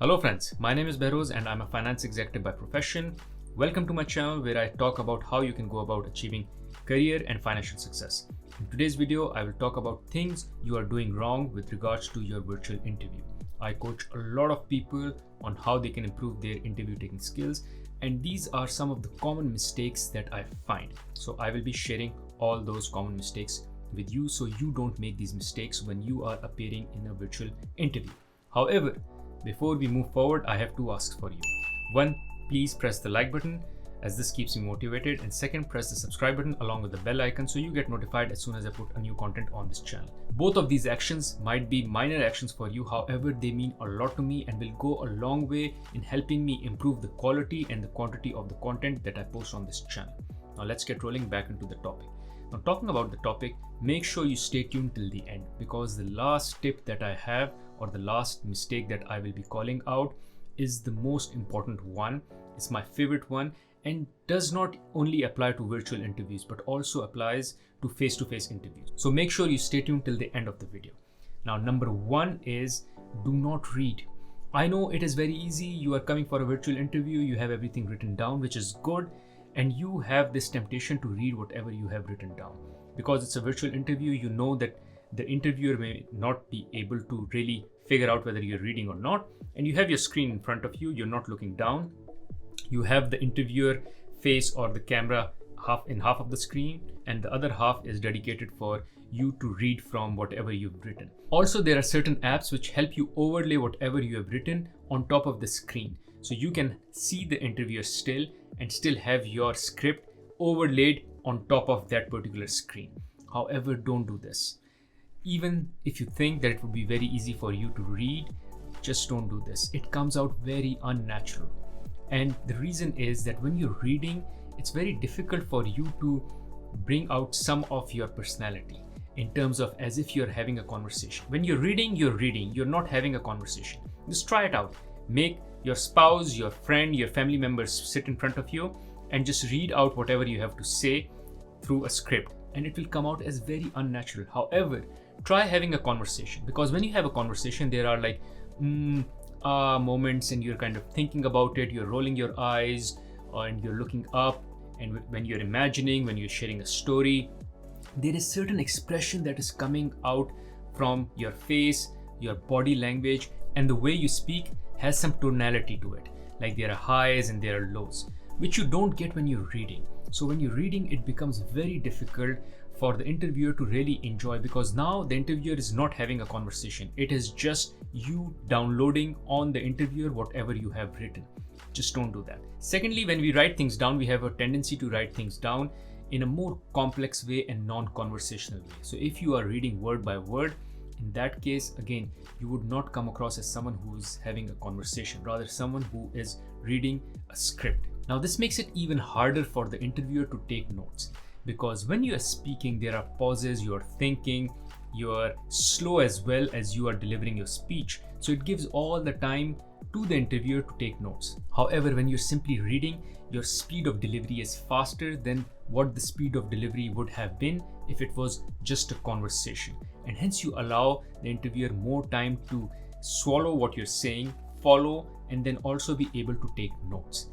Hello friends, my name is Bahroz and I'm a finance executive by profession. Welcome to my channel where I talk about how you can go about achieving career and financial success. In today's video, I will talk about things you are doing wrong with regards to your virtual interview. I coach a lot of people on how they can improve their interview taking skills, and these are some of the common mistakes that I find. So I will be sharing all those common mistakes with you so you don't make these mistakes when you are appearing in a virtual interview. However, before we move forward, I have two asks for you. One, please press the like button as this keeps me motivated, and second, press the subscribe button along with the bell icon so you get notified as soon as I put a new content on this channel. Both of these actions might be minor actions for you, however, they mean a lot to me and will go a long way in helping me improve the quality and the quantity of the content that I post on this channel. Now let's get rolling back into the topic. Now, talking about the topic, make sure you stay tuned till the end, because the last tip that I have, or the last mistake that I will be calling out, is the most important one. It's my favorite one and does not only apply to virtual interviews but also applies to face-to-face interviews. So make sure you stay tuned till the end of the video. Now, number one is do not read. I know it is very easy. You are coming for a virtual interview, you have everything written down, which is good. And you have this temptation to read whatever you have written down. Because it's a virtual interview, you know that the interviewer may not be able to really figure out whether you're reading or not. And you have your screen in front of you, you're not looking down. You have the interviewer face or the camera half of the screen, and the other half is dedicated for you to read from whatever you've written. Also, there are certain apps which help you overlay whatever you have written on top of the screen. So you can see the interviewer still and still have your script overlaid on top of that particular screen. However, don't do this. Even if you think that it would be very easy for you to read, just don't do this. It comes out very unnatural. And the reason is that when you're reading, it's very difficult for you to bring out some of your personality in terms of as if you're having a conversation. When you're reading, you're not having a conversation. Just try it out. Make your spouse, your friend, your family members sit in front of you and just read out whatever you have to say through a script, and it will come out as very unnatural. However, try having a conversation, because when you have a conversation, there are like moments and you're kind of thinking about it, you're rolling your eyes and you're looking up, and when you're imagining, when you're sharing a story, there is certain expression that is coming out from your face, your body language, and the way you speak has some tonality to it. Like there are highs and there are lows, which you don't get when you're reading. So when you're reading, it becomes very difficult for the interviewer to really enjoy, because now the interviewer is not having a conversation. It is just you downloading on the interviewer whatever you have written. Just don't do that. Secondly, when we write things down, we have a tendency to write things down in a more complex way and non-conversational way. So if you are reading word by word, in that case, again, you would not come across as someone who is having a conversation, rather someone who is reading a script. Now, this makes it even harder for the interviewer to take notes, because when you are speaking, there are pauses, you are thinking, you are slow as well as you are delivering your speech. So it gives all the time to the interviewer to take notes. However, when you're simply reading, your speed of delivery is faster than what the speed of delivery would have been if it was just a conversation. And hence you allow the interviewer more time to swallow what you're saying, follow, and then also be able to take notes.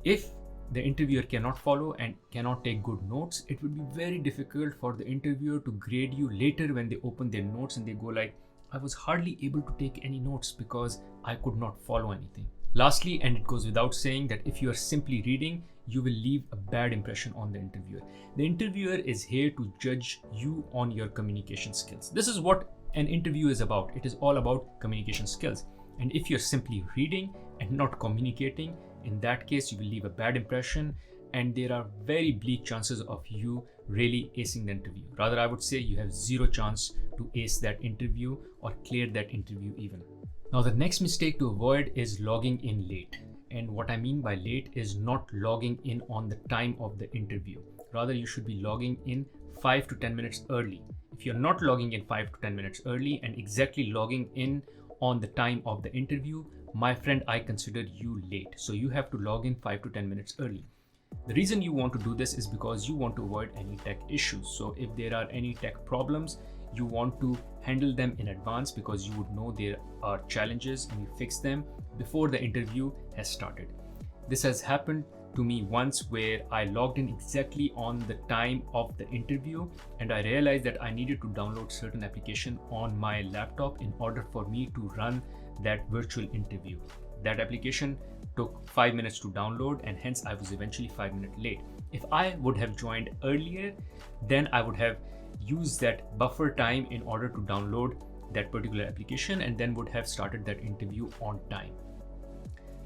If the interviewer cannot follow and cannot take good notes, it would be very difficult for the interviewer to grade you later when they open their notes and they go like, I was hardly able to take any notes because I could not follow anything. Lastly, and it goes without saying, that if you are simply reading, you will leave a bad impression on the interviewer. The interviewer is here to judge you on your communication skills. This is what an interview is about. It is all about communication skills. And if you're simply reading and not communicating, in that case, you will leave a bad impression, and there are very bleak chances of you really acing the interview. Rather, I would say you have zero chance to ace that interview or clear that interview even. Now, the next mistake to avoid is logging in late. And what I mean by late is not logging in on the time of the interview. Rather, you should be logging in 5 to 10 minutes early. If you're not logging in 5 to 10 minutes early and exactly logging in on the time of the interview, my friend, I consider you late. So you have to log in 5 to 10 minutes early. The reason you want to do this is because you want to avoid any tech issues. So if there are any tech problems, you want to handle them in advance because you would know there are challenges and you fix them before the interview has started. This has happened to me once where I logged in exactly on the time of the interview and I realized that I needed to download certain application on my laptop in order for me to run that virtual interview. That application took 5 minutes to download and hence I was eventually 5 minutes late. If I would have joined earlier, then I would have used that buffer time in order to download that particular application and then would have started that interview on time.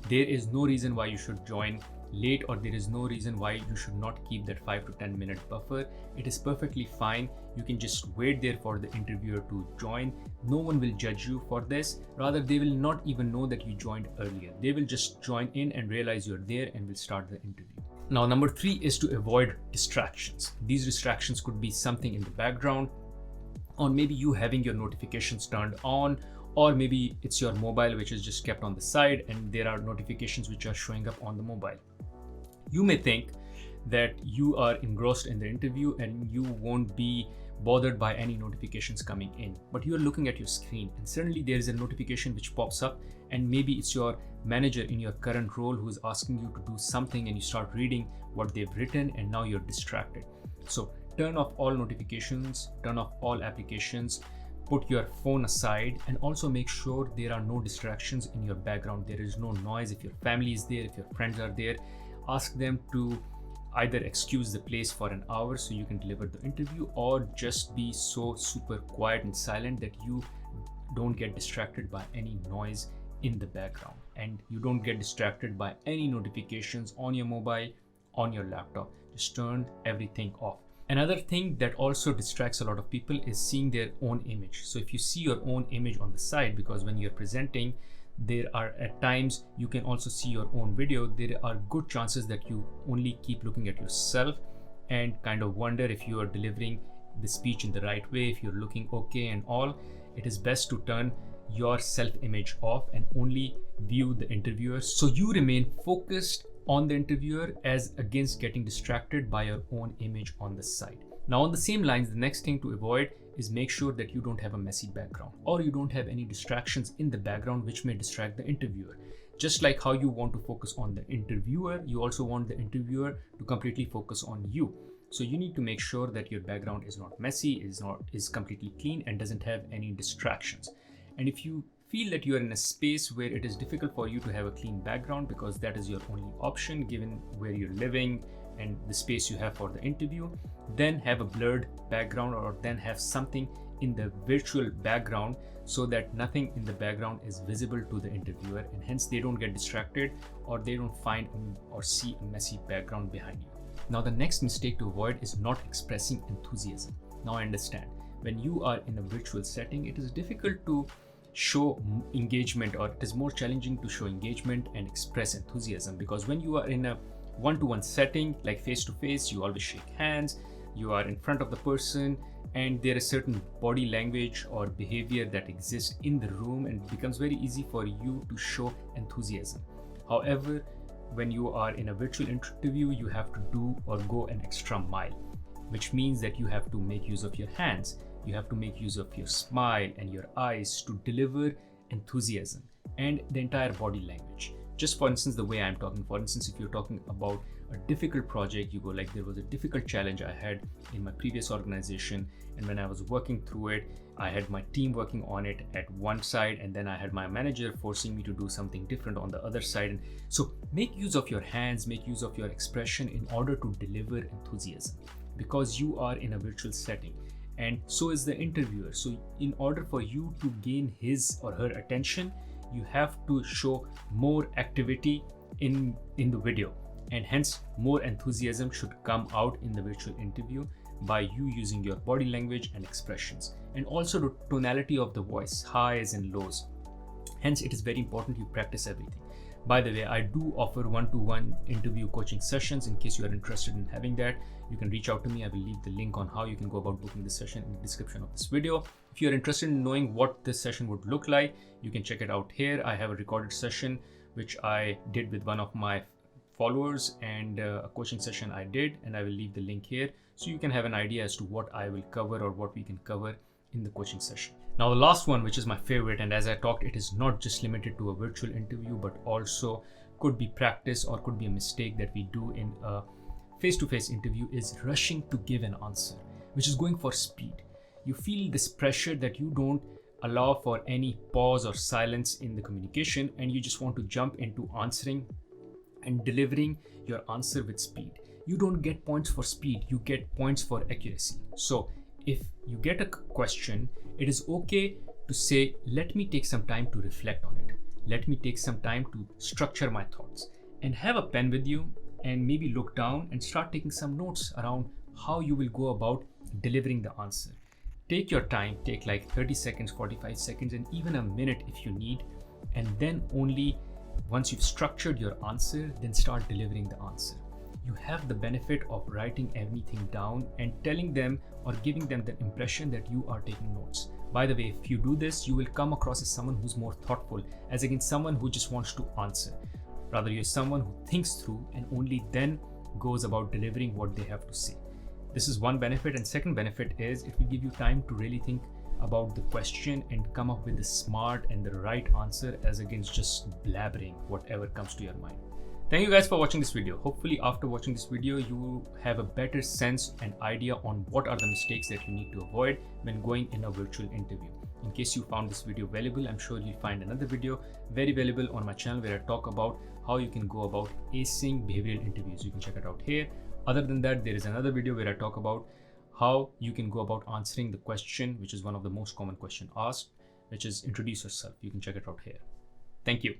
There is no reason why you should join late, or there is no reason why you should not keep that 5 to 10 minute buffer. It is perfectly fine. You can just wait there for the interviewer to join. No one will judge you for this. Rather, they will not even know that you joined earlier. They will just join in and realize you're there and will start the interview. Now, number 3 is to avoid distractions. These distractions could be something in the background, or maybe you having your notifications turned on, or maybe it's your mobile which is just kept on the side and there are notifications which are showing up on the mobile. You may think that you are engrossed in the interview and you won't be bothered by any notifications coming in, but you are looking at your screen and suddenly there is a notification which pops up, and maybe it's your manager in your current role who is asking you to do something, and you start reading what they've written and now you're distracted. So turn off all notifications, turn off all applications, put your phone aside, and also make sure there are no distractions in your background. There is no noise. If your family is there, if your friends are there, ask them to either excuse the place for an hour so you can deliver the interview, or just be so super quiet and silent that you don't get distracted by any noise in the background and you don't get distracted by any notifications on your mobile, on your laptop. Just turn everything off. Another thing that also distracts a lot of people is seeing their own image. So if you see your own image on the side, because when you're presenting, there are at times you can also see your own video, there are good chances that you only keep looking at yourself and kind of wonder if you are delivering the speech in the right way, if you're looking okay and all. It is best to turn your self-image off and only view the interviewer so you remain focused on the interviewer as against getting distracted by your own image on the side. Now, on the same lines, the next thing to avoid is make sure that you don't have a messy background or you don't have any distractions in the background which may distract the interviewer. Just like how you want to focus on the interviewer, you also want the interviewer to completely focus on you. So you need to make sure that your background is not messy, is completely clean and doesn't have any distractions. And if you feel that you are in a space where it is difficult for you to have a clean background because that is your only option given where you're living and the space you have for the interview, then have a blurred background or then have something in the virtual background so that nothing in the background is visible to the interviewer and hence they don't get distracted or they don't find or see a messy background behind you. Now, the next mistake to avoid is not expressing enthusiasm. Now, I understand when you are in a virtual setting, it is difficult to show engagement, or it is more challenging to show engagement and express enthusiasm, because when you are in a one-to-one setting like face-to-face, you always shake hands, you are in front of the person and there is certain body language or behavior that exists in the room and it becomes very easy for you to show enthusiasm. However, when you are in a virtual interview, you have to do or go an extra mile, which means that you have to make use of your hands, you have to make use of your smile and your eyes to deliver enthusiasm and the entire body language. Just for instance, the way I'm talking, for instance, if you're talking about a difficult project, you go like, there was a difficult challenge I had in my previous organization, and when I was working through it, I had my team working on it at one side and then I had my manager forcing me to do something different on the other side. And so make use of your hands, make use of your expression in order to deliver enthusiasm, because you are in a virtual setting and so is the interviewer. So in order for you to gain his or her attention, you have to show more activity in the video, and hence more enthusiasm should come out in the virtual interview by you using your body language and expressions, and also the tonality of the voice, highs and lows. Hence it is very important you practice everything. By the way, I do offer one-to-one interview coaching sessions. In case you are interested in having that, you can reach out to me. I will leave the link on how you can go about booking the session in the description of this video. If you're interested in knowing what this session would look like, you can check it out here. I have a recorded session which I did with one of my followers and a coaching session I did, and I will leave the link here so you can have an idea as to what I will cover or what we can cover in the coaching session. Now, the last one, which is my favorite, and as I talked, it is not just limited to a virtual interview, but also could be practice or could be a mistake that we do in a face-to-face interview, is rushing to give an answer, which is going for speed. You feel this pressure that you don't allow for any pause or silence in the communication, and you just want to jump into answering and delivering your answer with speed. You don't get points for speed, you get points for accuracy. So if you get a question, it is okay to say, let me take some time to reflect on it. Let me take some time to structure my thoughts, and have a pen with you and maybe look down and start taking some notes around how you will go about delivering the answer. Take your time, take like 30 seconds, 45 seconds, and even a minute if you need. And then only once you've structured your answer, then start delivering the answer. You have the benefit of writing everything down and telling them or giving them the impression that you are taking notes. By the way, if you do this, you will come across as someone who's more thoughtful, as against someone who just wants to answer. Rather, you're someone who thinks through and only then goes about delivering what they have to say. This is one benefit, and second benefit is it will give you time to really think about the question and come up with the smart and the right answer, as against just blabbering whatever comes to your mind. Thank you guys for watching this video. Hopefully after watching this video, you have a better sense and idea on what are the mistakes that you need to avoid when going in a virtual interview. In case you found this video valuable, I'm sure you'll find another video very valuable on my channel where I talk about how you can go about acing behavioral interviews. You can check it out here. Other than that, there is another video where I talk about how you can go about answering the question, which is one of the most common questions asked, which is introduce yourself. You can check it out here. Thank you.